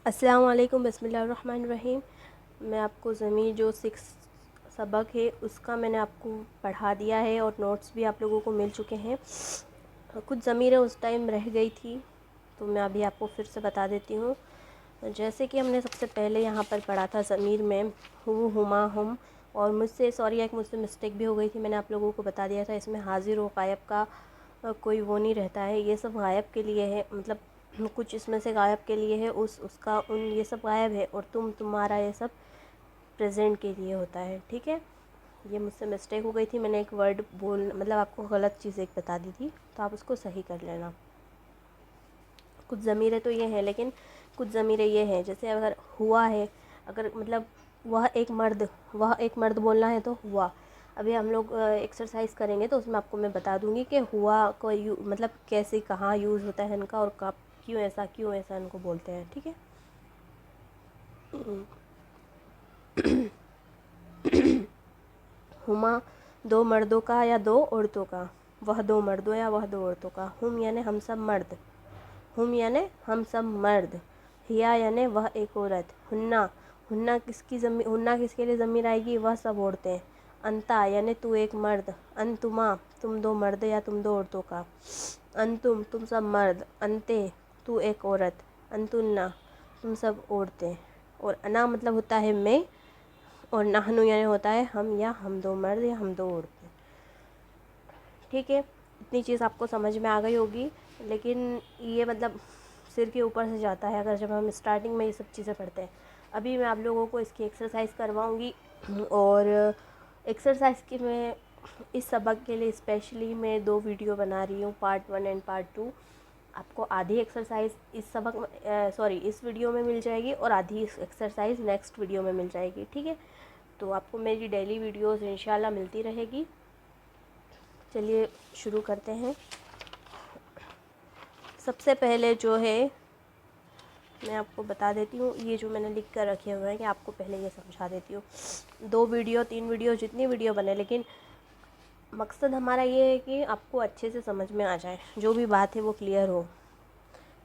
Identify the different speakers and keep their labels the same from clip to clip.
Speaker 1: अस्सलाम वालेकुम, बिस्मिल्लाहिर्रहमानिर्रहीम। मैं आपको ज़मीर जो 6 सबक है उसका मैंने आपको पढ़ा दिया है और नोट्स भी आप लोगों को मिल चुके हैं। कुछ ज़मीरें उस टाइम रह गई थी तो मैं अभी आपको फिर से बता देती हूँ। जैसे कि हमने सबसे पहले यहाँ पर पढ़ा था ज़मीर में हु, हुमा, हम, और मुझसे मिस्टेक भी हो गई थी। मैंने आप लोगों को बता दिया था इसमें हाजिर व गायब का कोई वो नहीं रहता है। ये सब गायब के लिए है, मतलब कुछ इसमें से गायब के लिए है, उसका उन ये सब गायब है, और तुम्हारा ये सब प्रेजेंट के लिए होता है। ठीक है, ये मुझसे मिस्टेक हो गई थी। मैंने एक वर्ड मतलब आपको गलत चीज़ एक बता दी थी, तो आप उसको सही कर लेना। कुछ ज़मीरें तो ये हैं, लेकिन कुछ ज़मीरें ये हैं, जैसे अगर हुआ है, अगर मतलब वह एक मर्द बोलना है तो हुआ। अभी हम लोग एक्सरसाइज करेंगे तो उसमें आपको मैं बता दूंगी कि हुआ को मतलब कैसे, कहाँ यूज़ होता है इनका, और कब, क्यों ऐसा इनको बोलते हैं। ठीक है। हुमा दो मर्दों का या दो औरतों का, वह दो मर्दों या वह दो औरतों का। हम यानी हम सब मर्द, हम यानी हम सब मर्द। हिया यानी वह एक औरत। हुन्ना, हुन्ना किसके लिए ज़मीर आएगी, वह सब औरतें। अंता यानी तू एक मर्द। अंतुमा तुम दो मर्द या तुम दो औरतों का। अंतुम तुम सब मर्द। अंते तू एक औरत। अंतुन्ना तुम सब औरतें। और अना मतलब होता है मैं, और नहनु यानी होता है हम, या हम दो मर्द या हम दो औरतें। ठीक है, इतनी चीज़ आपको समझ में आ गई होगी, लेकिन ये मतलब सिर के ऊपर से जाता है अगर जब हम स्टार्टिंग में ये सब चीज़ें पढ़ते हैं। अभी मैं आप लोगों को इसकी एक्सरसाइज करवाऊँगी, और एक्सरसाइज की मैं इस सबक के लिए स्पेशली मैं 2 वीडियो बना रही हूँ, पार्ट 1 एंड पार्ट 2। आपको आधी एक्सरसाइज इस सबक में इस वीडियो में मिल जाएगी, और आधी एक्सरसाइज नेक्स्ट वीडियो में मिल जाएगी। ठीक है, तो आपको मेरी डेली वीडियोस इंशाल्लाह मिलती रहेगी। चलिए शुरू करते हैं। सबसे पहले जो है मैं आपको बता देती हूँ, ये जो मैंने लिख कर रखे हुए हैं कि आपको पहले ये समझा देती हूँ। 2 वीडियो 3 वीडियो जितनी वीडियो बने, लेकिन मकसद हमारा ये है कि आपको अच्छे से समझ में आ जाए, जो भी बात है वो क्लियर हो।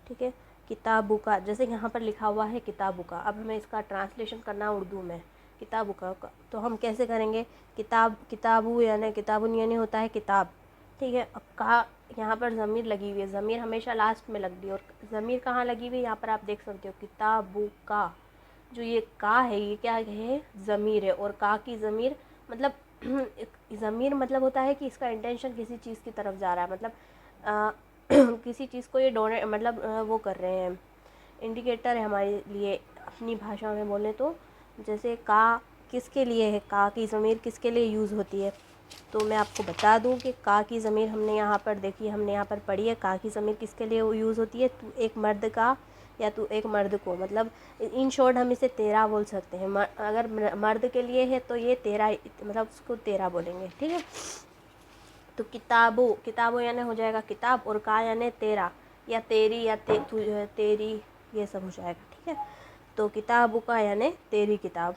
Speaker 1: ठीक है, किताबु का, जैसे यहाँ पर लिखा हुआ है किताबु का, अब हमें इसका ट्रांसलेशन करना उर्दू में। किताबु का तो हम कैसे करेंगे, किताबु यानी किताबुन यानी होता है किताब। ठीक है, अब कहा यहाँ पर ज़मीर लगी हुई है, ज़मीर हमेशा लास्ट में लगती है, और ज़मीर कहाँ लगी हुई है, यहाँ पर आप देख सकते हो किताबु का। जो ये का है ये क्या है, ज़मीर है, और का की ज़मीर मतलब ज़मीर मतलब होता है कि इसका इंटेंशन किसी चीज़ की तरफ जा रहा है, मतलब किसी चीज़ को ये डोनेट मतलब वो कर रहे हैं, इंडिकेटर है हमारे लिए अपनी भाषा में बोले तो। जैसे का किसके लिए है, का की ज़मीर किसके लिए यूज़ होती है, तो मैं आपको बता दूं कि का की ज़मीर हमने यहाँ पर देखी, हमने यहाँ पर पढ़ी है। का की ज़मीर किसके लिए यूज़ होती है, तू एक मर्द का या तू एक मर्द को, मतलब इन शॉर्ट हम इसे तेरा बोल सकते हैं। अगर मर्द के लिए है तो ये तेरा, मतलब उसको तेरा बोलेंगे। ठीक है, तो किताबो यानी हो जाएगा किताब, और का यानी तेरा या तेरी या तेरी, ये सब हो जाएगा। ठीक है, तो किताबु का यानी तेरी किताब।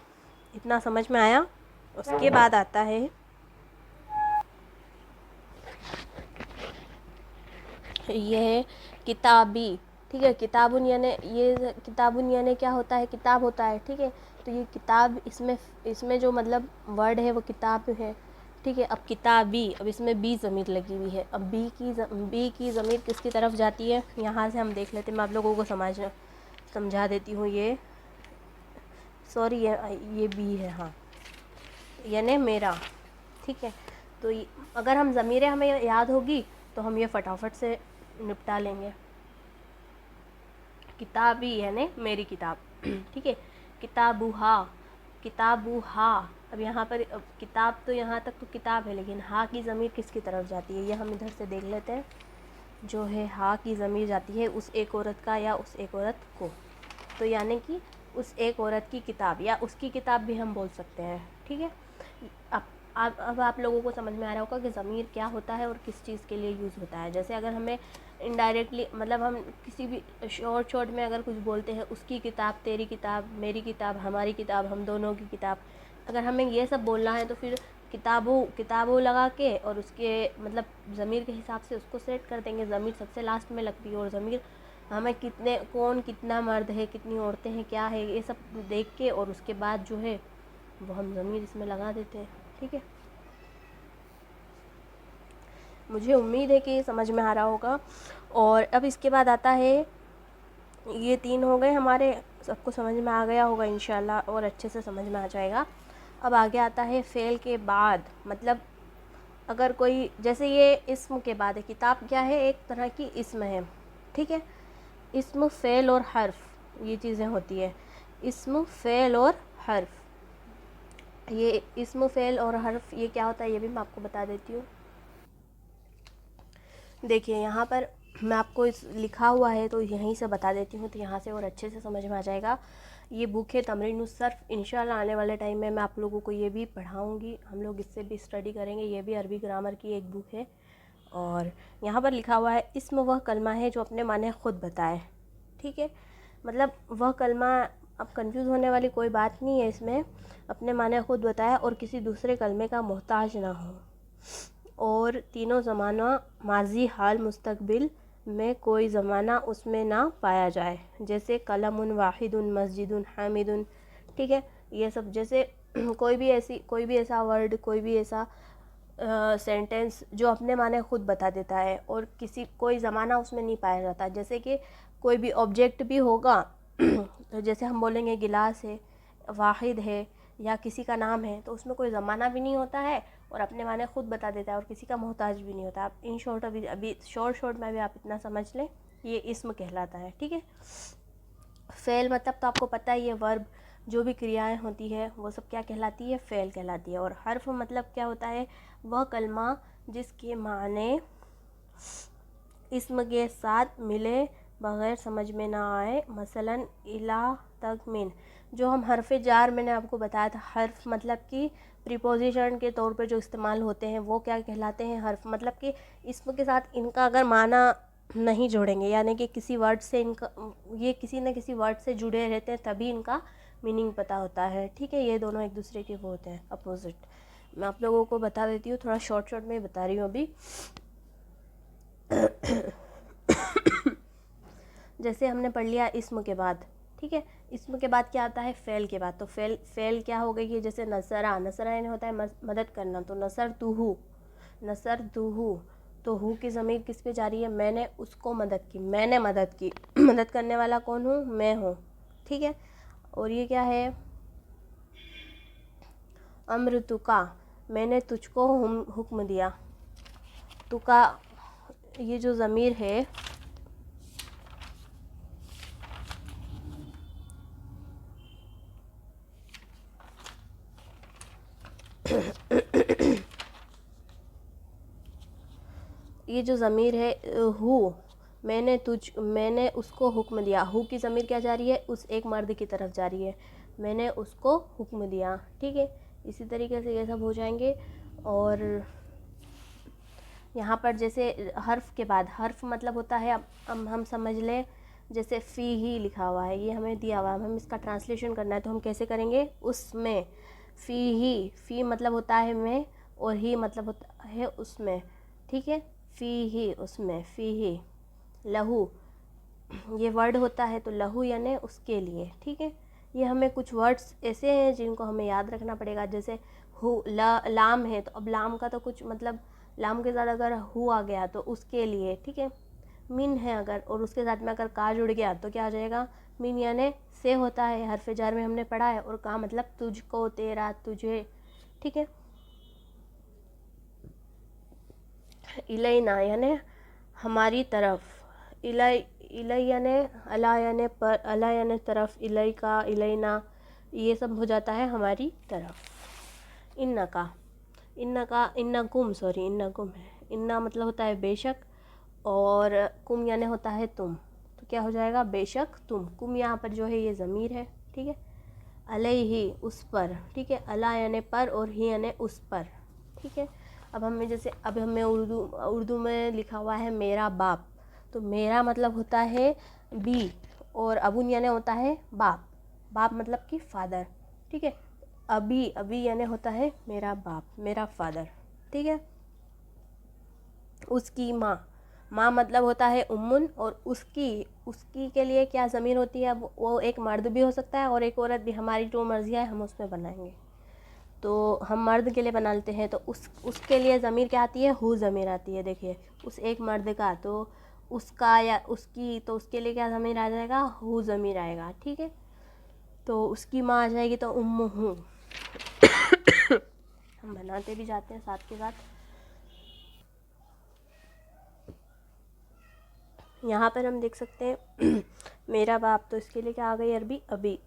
Speaker 1: इतना समझ में आया। उसके बाद आता है ये है किताबी। ठीक है, किताबुन यानी क्या होता है, किताब होता है। ठीक है, तो ये किताब, इसमें जो मतलब वर्ड है वो किताब है। ठीक है, अब किताबी, अब इसमें बी ज़मीर लगी हुई है। अब बी की ज़मीर किसकी तरफ जाती है, यहाँ से हम देख लेते हैं। मैं आप लोगों को समझा देती हूँ। ये बी है, हाँ, यानी मेरा। ठीक है, तो अगर हम ज़मीरें हमें याद होगी तो हम ये फटाफट से निपटा लेंगे। किताबी यानी मेरी किताब। ठीक है, किताबुहा। अब यहाँ पर किताब तो यहाँ तक तो किताब है, लेकिन हा की ज़मीर किसकी तरफ जाती है, ये हम इधर से देख लेते हैं। जो है हा की ज़मीर जाती है उस एक औरत का या उस एक औरत को, तो यानी कि उस एक औरत की किताब या उसकी किताब भी हम बोल सकते हैं। ठीक है, अब आप लोगों को समझ में आ रहा होगा कि ज़मीर क्या होता है और किस चीज़ के लिए यूज़ होता है। जैसे अगर हमें इनडायरेक्टली, मतलब हम किसी भी शॉर्ट में अगर कुछ बोलते हैं, उसकी किताब, तेरी किताब, मेरी किताब, हमारी किताब, हम दोनों की किताब, अगर हमें ये सब बोलना है तो फिर किताबों लगा के और उसके मतलब ज़मीर के हिसाब से उसको सेट कर देंगे। ज़मीर सबसे लास्ट में लगती है, और ज़मीर हमें कौन कितना मर्द है, कितनी औरतें हैं, क्या है, ये सब देख के और उसके बाद जो है वो हम ज़मीर इसमें लगा देते हैं। ठीक है, मुझे उम्मीद है कि ये समझ में आ रहा होगा। और अब इसके बाद आता है, ये 3 हो गए हमारे, सबको समझ में आ गया होगा इंशाल्लाह, और अच्छे से समझ में आ जाएगा। अब आगे आता है फ़ेल के बाद, मतलब अगर कोई, जैसे ये इस्म के बाद है, किताब क्या है, एक तरह की इस्म है। ठीक है, इस्म, फ़ेल और हर्फ, ये चीज़ें होती है। इस्म, फ़ेल और हर्फ। ये इस्म, फ़ेल और हर्फ ये क्या होता है, ये भी मैं आपको बता देती हूँ। देखिए यहाँ पर मैं आपको इस लिखा हुआ है तो यहीं से बता देती हूँ, तो यहाँ से और अच्छे से समझ में आ जाएगा। ये बुक है तमरीनुस सर्फ। इंशाल्लाह आने वाले टाइम में मैं आप लोगों को ये भी पढ़ाऊँगी, हम लोग इससे भी स्टडी करेंगे। ये भी अरबी ग्रामर की एक बुक है। और यहाँ पर लिखा हुआ है, इस्म वह कलमा है जो अपने माने ख़ुद बताए। ठीक है, मतलब वह कलमा, अब कंफ्यूज होने वाली कोई बात नहीं है इसमें, अपने माने ख़ुद बताए और किसी दूसरे कलमे का मोहताज ना हो, और तीनों ज़माना, माजी, हाल, मुस्तकबिल में कोई ज़माना उसमें ना पाया जाए, जैसे कलमुन, वाहिदुन, मस्जिदुन, हामिदुन। ठीक है, ये सब जैसे कोई भी ऐसा वर्ड, कोई भी ऐसा सेंटेंस जो अपने माने ख़ुद बता देता है और कोई ज़माना उसमें नहीं पाया जाता। जैसे कि कोई भी ऑब्जेक्ट भी होगा तो जैसे हम बोलेंगे गिलास है, वाहिद है, या किसी का नाम है, तो उसमें कोई ज़माना भी नहीं होता है और अपने माने ख़ुद बता देता है और किसी का मोहताज भी नहीं होता। आप इन शॉर्ट अभी शॉर्ट में भी आप इतना समझ लें, ये इस्म कहलाता है। ठीक है, फ़ेल मतलब तो आपको पता ही है, वर्ब, जो भी क्रियाएं होती है वो सब क्या कहलाती है, फ़ेल कहलाती है। और हर्फ मतलब क्या होता है, वह कलमा जिसके माने इस्म के साथ मिले बग़ैर समझ में ना आए, मसलन इला, तक, मिन। जो हम हर्फ जार, मैंने आपको बताया था, हर्फ मतलब कि प्रीपोजिशन के तौर पे जो इस्तेमाल होते हैं वो क्या कहलाते हैं, हर्फ। मतलब कि इस्म के साथ इनका अगर माना नहीं जोड़ेंगे, यानी कि किसी वर्ड से इनका, ये किसी न किसी वर्ड से जुड़े रहते हैं तभी इनका मीनिंग पता होता है। ठीक है, ये दोनों एक दूसरे के वो होते हैं, अपोजिट। मैं आप लोगों को बता देती हूँ, थोड़ा शॉर्ट में बता रही हूँ अभी। जैसे हमने पढ़ लिया इस्म के बाद। ठीक है, इस्म के बाद क्या आता है, फ़ेल के बाद। तो फ़ेल क्या हो गई है, जैसे नसरा, नसरा यानी होता है मदद करना, तो नसर तुहू, नसर तुहू। तो हु की ज़मीर किस पे जा रही है, मैंने उसको मदद की, मैंने मदद की। मदद करने वाला कौन हूँ, मैं हूँ। ठीक है, और ये क्या है, अम्र तुका, मैंने तुझको हुक्म दिया। तुका, ये जो ज़मीर है, ये जो ज़मीर है हु, मैंने उसको हुक्म दिया। हु की ज़मीर क्या जा रही है, उस एक मर्द की तरफ जा रही है, मैंने उसको हुक्म दिया। ठीक है, इसी तरीके से ये सब हो जाएंगे। और यहाँ पर जैसे हर्फ के बाद, हर्फ मतलब होता है, अब हम समझ लें, जैसे फ़ी ही लिखा हुआ है, ये हमें दिया हुआ है, हम इसका ट्रांसलेशन करना है, तो हम कैसे करेंगे, उसमें। फ़ी ही, फ़ी मतलब होता है में, और ही मतलब होता है उसमें। ठीक है, फ़ी ही, उसमें, फ़ी ही। लहू, ये वर्ड होता है, तो लहू यानी उसके लिए। ठीक है, ये हमें कुछ वर्ड्स ऐसे हैं जिनको हमें याद रखना पड़ेगा। जैसे हु, लाम है, तो अब लाम का तो कुछ मतलब, लाम के साथ अगर हु आ गया तो उसके लिए। ठीक है, मिन है अगर, और उसके साथ में अगर का जुड़ गया तो क्या आ जाएगा, मिन यानी से होता है, हरफ जार में हमने पढ़ा है, और का मतलब तुझको, तेरा, तुझे। ठीक है, इलैना यानी हमारी तरफ, इलै यानी अला यानी पर, अला यानी तरफ, इलै का, इलैना, ये सब हो जाता है हमारी तरफ। इन्ना कुम है, इन्ना मतलब होता है बेशक, और कुम यानी होता है तुम, तो क्या हो जाएगा, बेशक तुम। कुम यहाँ पर जो है ये ज़मीर है। ठीक है, अलैहि, उस पर। ठीक है, अला यानी पर, और ही यानी उस पर। ठीक है, अब हमें उर्दू में लिखा हुआ है मेरा बाप, तो मेरा मतलब होता है बी, और अबुन यानी होता है बाप, बाप मतलब कि फादर। ठीक है, अभी यानी होता है मेरा बाप, मेरा फादर। ठीक है, उसकी माँ, माँ मतलब होता है उम्मुन, और उसकी के लिए क्या ज़मीर होती है, वो एक मर्द भी हो सकता है और एक औरत भी, हमारी जो मर्ज़ी है हम उसमें बनाएंगे। तो हम मर्द के लिए बना लेते हैं, तो उसके लिए ज़मीर क्या आती है, हु ज़मीर आती है। देखिए उस एक मर्द का, तो उसका या उसकी, तो उसके लिए क्या ज़मीर आ जाएगा, हु ज़मीर आएगा। ठीक है, तो उसकी माँ आ जाएगी तो उम्मुहु। हम बनाते भी जाते हैं साथ के साथ। यहाँ पर हम देख सकते हैं मेरा बाप, तो इसके लिए क्या आ गई अरबी, अभी।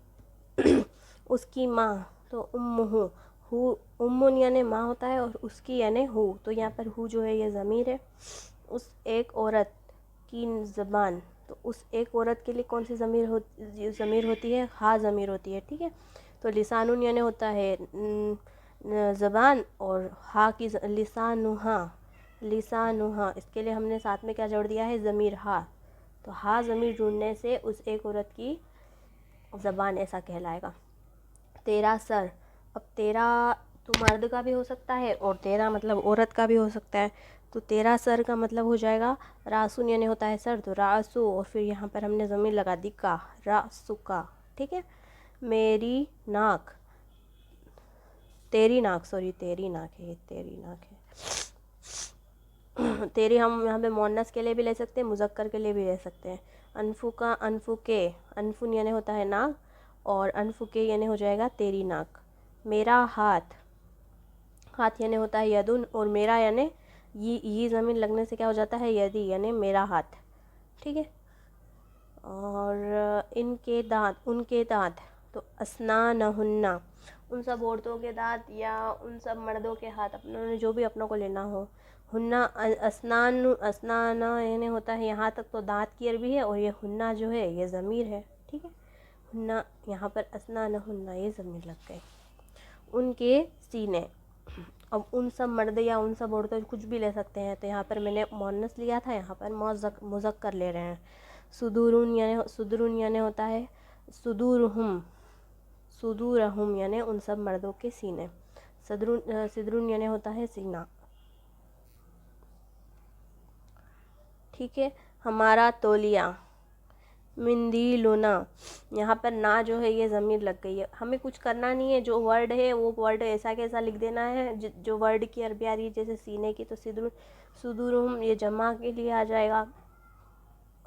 Speaker 1: उसकी माँ तो उम्मुहु, हु उम्मुन यानी माँ होता है, और उसकी यानी हु, तो यहाँ पर हु जो है ये ज़मीर है। उस एक औरत की ज़बान, तो उस एक औरत के लिए कौन सी ज़मीर होती है, हा ज़मीर होती है। ठीक है, तो लिसानुन यानी होता है ज़बान, और हा की लिसानुहा, लिसानुहा, इसके लिए हमने साथ में क्या जोड़ दिया है, ज़मीर हा। तो हा ज़मीर जुड़ने से उस एक औरत की ज़बान ऐसा कहलाएगा। तेरा सर, अब तेरा तो मर्द का भी हो सकता है और तेरा मतलब औरत का भी हो सकता है। तो तेरा सर का मतलब हो जाएगा रासुन, यानी होता है सर, तो रासु, और फिर यहाँ पर हमने ज़मीर लगा दी का, रासुका। ठीक है, मेरी नाक, तेरी नाक, सॉरी तेरी नाक है, तेरी नाक है। तेरी हम यहाँ पे मोन्नस के लिए भी ले सकते हैं, मुज़क्कर के लिए भी ले सकते हैं। अनफु का, अनफु के, अनफुन यानी होता है नाक, और अनफु के यानी हो जाएगा तेरी नाक। मेरा हाथ, हाथ यानी होता है यदुन, और मेरा यानी ये ज़मीन लगने से क्या हो जाता है, यदि, यानी मेरा हाथ। ठीक है, और इनके दांत, उनके दांत, तो अस्नानहुन्ना, उन सब औरतों के दांत या उन सब मर्दों के हाथ, अपनों जो भी अपनों को लेना हो। हुन्ना, अस्नान, अस्नाना यानी होता है यहाँ तक, तो दांत की अरबी है, और ये हुन्ना जो है ये ज़मीर है। ठीक है, हुन्ना, यहाँ पर अस्नानहुन्ना ये ज़मीर लग गए। उनके सीने, अब उन सब मर्द या उन सब औरतें कुछ भी ले सकते हैं, तो यहाँ पर मैंने मोन्नस लिया था, यहाँ पर मुज़क्कर ले रहे हैं। सुदुरुन यानी होता है सुदूरहुम, सुदूरहुम यानी उन सब मर्दों के सीने। सिदरुन यानी होता है सीना। ठीक है, हमारा तौलिया, मिंदीलुना, यहाँ पर ना जो है ये ज़मीर लग गई है। हमें कुछ करना नहीं है, जो वर्ड है वो वर्ड ऐसा कैसा लिख देना है, जो वर्ड की अरबी आ रही है, जैसे सीने की, तो सिदरुन, सुदुरुम ये जमा के लिए आ जाएगा।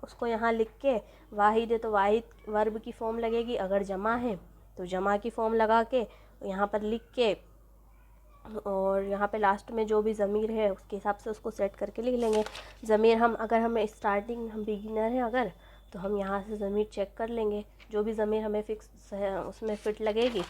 Speaker 1: उसको यहाँ लिख के, वाहिद है तो वाहिद वर्ब की फॉर्म लगेगी, अगर जमा है तो जमा की फॉर्म लगा के यहाँ पर लिख के, और यहाँ पे लास्ट में जो भी ज़मीर है उसके हिसाब से उसको सेट करके लिख लेंगे। ज़मीर हम अगर हमें स्टार्टिंग, हम बिगिनर हैं अगर, तो हम यहाँ से ज़मीर चेक कर लेंगे, जो भी ज़मीर हमें फिक्स उसमें फ़िट लगेगी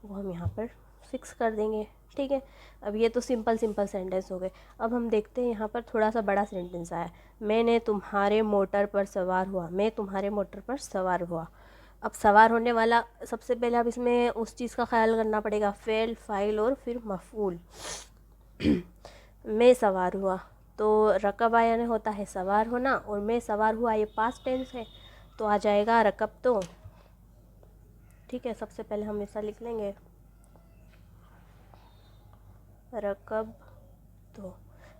Speaker 1: वो हम यहाँ पर फिक्स कर देंगे। ठीक है, अब ये तो सिंपल सेंटेंस हो गए। अब हम देखते हैं यहाँ पर थोड़ा सा बड़ा सेंटेंस आया, मैंने तुम्हारे मोटर पर सवार हुआ, मैं तुम्हारे मोटर पर सवार हुआ। अब सवार होने वाला, सबसे पहले अब इसमें उस चीज़ का ख्याल करना पड़ेगा, फ़ेल, फ़ाइल और फिर मफ़ूल। मैं सवार हुआ, तो रकबा यानी होता है सवार होना, और मैं सवार हुआ ये पास्ट टेंस है, तो आ जाएगा रकब तो। ठीक है, सबसे पहले हम ऐसा लिख लेंगे, रकब तो।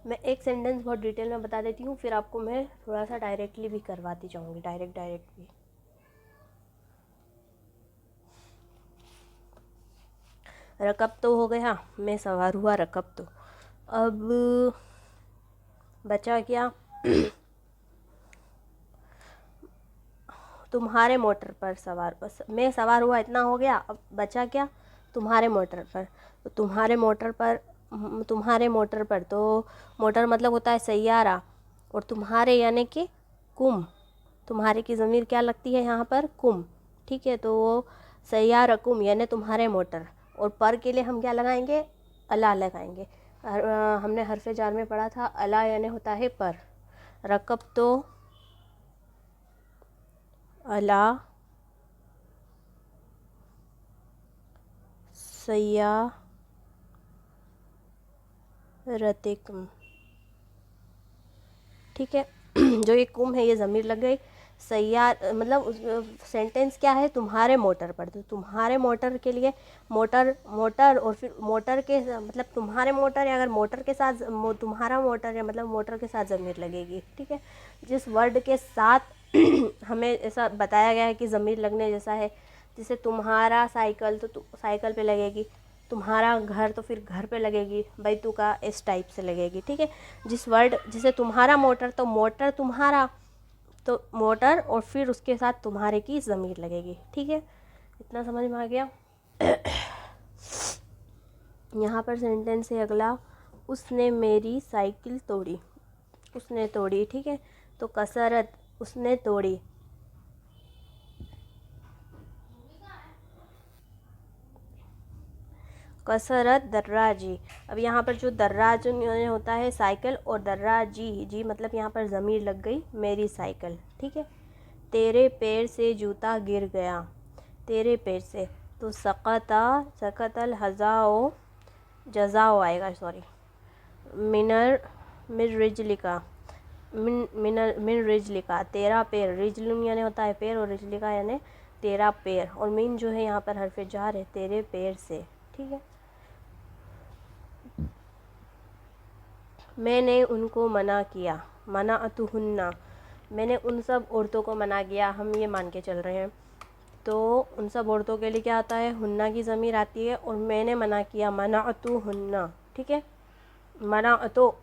Speaker 1: मैं एक सेंटेंस बहुत डिटेल में बता देती हूँ, फिर आपको मैं थोड़ा सा डायरेक्टली भी करवाती जाऊँगी, डायरेक्ट भी। रकब तो हो गया, मैं सवार हुआ, रकब तो। अब बचा क्या, तुम्हारे मोटर पर सवार, बस मैं सवार हुआ इतना हो गया। अब बचा क्या, तुम्हारे मोटर पर, तो तुम्हारे मोटर पर, तुम्हारे मोटर पर, तो मोटर मतलब होता है सैयारा, और तुम्हारे यानी कि कुम, तुम्हारे की ज़मीर क्या लगती है यहाँ पर, कुम। ठीक है, तो वो सैयारा कुम यानी तुम्हारे मोटर, और पर के लिए हम क्या लगाएंगे, अला लगाएंगे। हमने हरफे जार में पढ़ा था, अला यानी होता है पर। रकब तो अला सय्यारतिकुम। ठीक है, जो ये कुम है ये ज़मीर लग गई, सैयार मतलब सेंटेंस क्या है, तुम्हारे मोटर पर। तो तुम्हारे मोटर के लिए मोटर मोटर और फिर मोटर के मतलब तुम्हारे मोटर, या अगर मोटर के साथ तुम्हारा मोटर या मतलब मोटर के साथ ज़मीर लगेगी, ठीक है। जिस वर्ड के साथ हमें ऐसा बताया गया है कि ज़मीर लगने जैसा है, जैसे तुम्हारा साइकिल तो साइकिल पे लगेगी, तुम्हारा घर तो फिर घर पे लगेगी, बैतुका इस टाइप से लगेगी, ठीक है। जिस वर्ड जैसे तुम्हारा मोटर, तो मोटर तुम्हारा, तो मोटर और फिर उसके साथ तुम्हारे की ज़मीर लगेगी, ठीक है। इतना समझ में आ गया। यहाँ पर सेंटेंस है अगला, उसने मेरी साइकिल तोड़ी। उसने तोड़ी, ठीक है। तो कसरत, उसने तोड़ी। कसरत दर्राजी। अब यहाँ पर जो दर्राज होता है साइकिल, और दर्राजी जी मतलब यहाँ पर ज़मीर लग गई मेरी साइकिल, ठीक है। तेरे पैर से जूता गिर गया। तेरे पैर से, तो सकता, सकतल हज़ाओ, जज़ाओ आएगा, सॉरी। मिनर मिन रिजलिका, मिन रिजलिका, तेरा पैर। रिजलुन यानी होता है पैर, और रिजलिका यानी तेरा पैर, और मिन जो है यहाँ पर हरफ जार है, तेरे पैर से, ठीक है। मैंने उनको मना किया। मना अतुहुन्ना, मैंने उन सब औरतों को मना किया, हम ये मान के चल रहे हैं। तो उन सब औरतों के लिए क्या आता है, हुन्ना की ज़मीर आती है, और मैंने मना किया, मना अतुहुन्ना, ठीक है। मना अतो,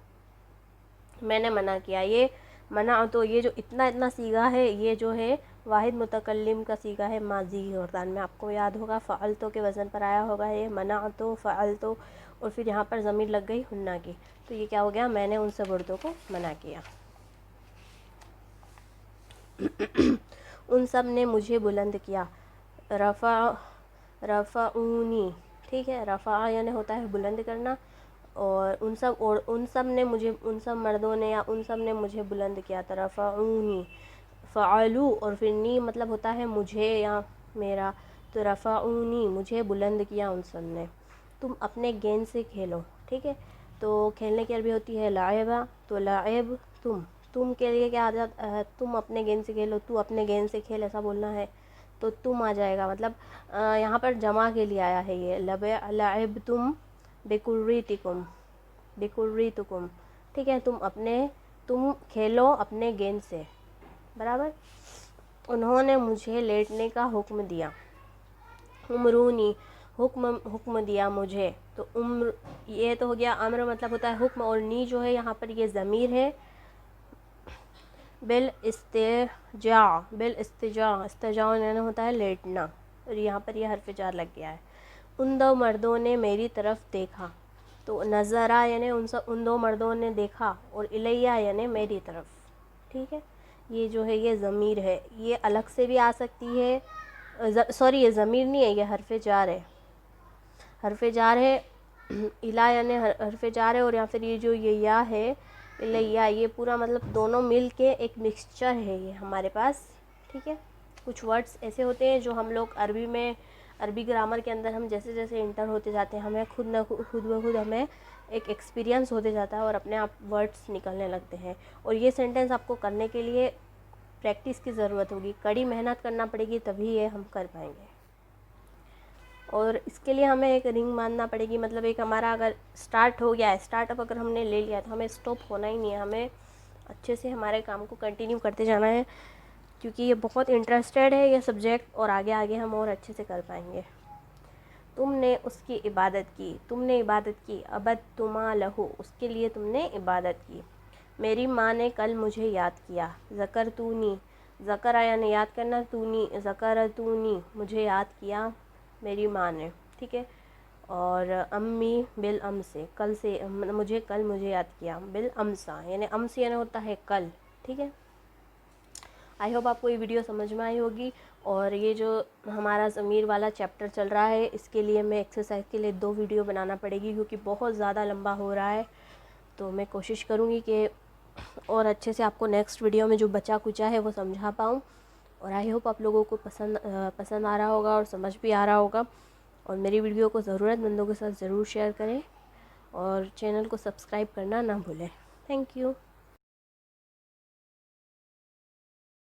Speaker 1: मैंने मना किया। ये मना तो ये जो इतना इतना सीगा है, ये जो है वाहिद मुतकल्लिम का सीगा है माजी गर्दान में, आपको याद होगा फ़अलतो के वज़न पर आया होगा ये, मना तो फ़अलतो, और फिर यहाँ पर ज़मीर लग गई हुन्ना की, तो ये क्या हो गया, मैंने उन सब औरतों को मना किया। उन सब ने मुझे बुलंद किया। रफ़ा, रफ़ाऊनी, ठीक है। रफ़ा यानी होता है बुलंद करना, और उन सब ने मुझे, उन सब मर्दों ने या उन सब ने मुझे बुलंद किया। रफ़ाऊनी, फ़अलू, और फिर नी मतलब होता है मुझे या मेरा, तो रफ़ाऊनी मुझे बुलंद किया उन सब ने। तुम अपने गेंद से खेलो, ठीक है। तो खेलने की अरबी होती है लाइबा, तो लाइब तुम के लिए क्या आ जाता है, तुम अपने गेंद से खेलो, तू अपने गेंद से खेल, ऐसा बोलना है तो तुम आ जाएगा। मतलब यहाँ पर जमा के लिए आया है ये, लाइब तुम बेकुर्रीतिकुम, बेकुर्रीतुकुम, ठीक है। तुम खेलो अपने गेंद से, बराबर। उन्होंने मुझे लेटने का हुक्म दिया। उमरूनी, हुक्म दिया मुझे, तो उम्र ये तो हो गया, अम्र मतलब होता है हुक्म, और नी जो है यहाँ पर ये ज़मीर है। बिल इस्तिजा, बिल इस्तिजा, इस्तिजा यानी होता है लेटना, और यहाँ पर ये हरफ जार लग गया है। उन दो मर्दों ने मेरी तरफ देखा, तो नज़रा यानी उन दो मर्दों ने देखा, और इलैया यानी मेरी तरफ, ठीक है। ये जो है ये ज़मीर है, ये अलग से भी आ सकती है, सॉरी ये ज़मीर नहीं है, ये हरफ जार है, हरफ जार है। इला यानी हरफ जार है, और या फिर ये जो ये या है इलैया, ये पूरा मतलब दोनों मिल के एक मिक्सचर है ये हमारे पास, ठीक है। कुछ वर्ड्स ऐसे होते हैं जो हम लोग अरबी में, अरबी ग्रामर के अंदर हम जैसे जैसे इंटर होते जाते हैं, हमें खुद ब खुद हमें एक एक्सपीरियंस होते जाता है, और अपने आप वर्ड्स निकलने लगते हैं। और ये सेंटेंस आपको करने के लिए प्रैक्टिस की ज़रूरत होगी, कड़ी मेहनत करना पड़ेगी, तभी ये हम कर पाएंगे। और इसके लिए हमें एक रिंग मानना पड़ेगी, मतलब एक हमारा अगर स्टार्ट हो गया है, स्टार्टअप अगर हमने ले लिया, तो हमें स्टॉप होना ही नहीं है, हमें अच्छे से हमारे काम को कंटिन्यू करते जाना है, क्योंकि ये बहुत इंटरेस्टेड है ये सब्जेक्ट, और आगे आगे हम और अच्छे से कर पाएंगे। तुमने उसकी इबादत की, तुमने इबादत की, अबद तुमा लहू, उसके लिए तुमने इबादत की। मेरी माँ ने कल मुझे याद किया। ज़कर तूनी, ज़कर यानी याद करना, तूनी ज़कर तूनी, मुझे याद किया मेरी माँ ने, ठीक है। और अम्मी बिल अम से, कल से, मुझे कल मुझे याद किया, बिल अमसा यानी अम्स यानी होता है कल, ठीक है। आई होप आपको ये वीडियो समझ में आई होगी। और ये जो हमारा ज़मीर वाला चैप्टर चल रहा है, इसके लिए मैं एक्सरसाइज के लिए 2 वीडियो बनाना पड़ेगी, क्योंकि बहुत ज़्यादा लंबा हो रहा है। तो मैं कोशिश करूँगी कि और अच्छे से आपको नेक्स्ट वीडियो में जो बचा कुचा है वो समझा पाऊँ। और आई होप आप लोगों को पसंद आ रहा होगा और समझ भी आ रहा होगा। और मेरी वीडियो को ज़रूरतमंदों के साथ ज़रूर शेयर करें, और चैनल को सब्सक्राइब करना ना भूलें। Thank you.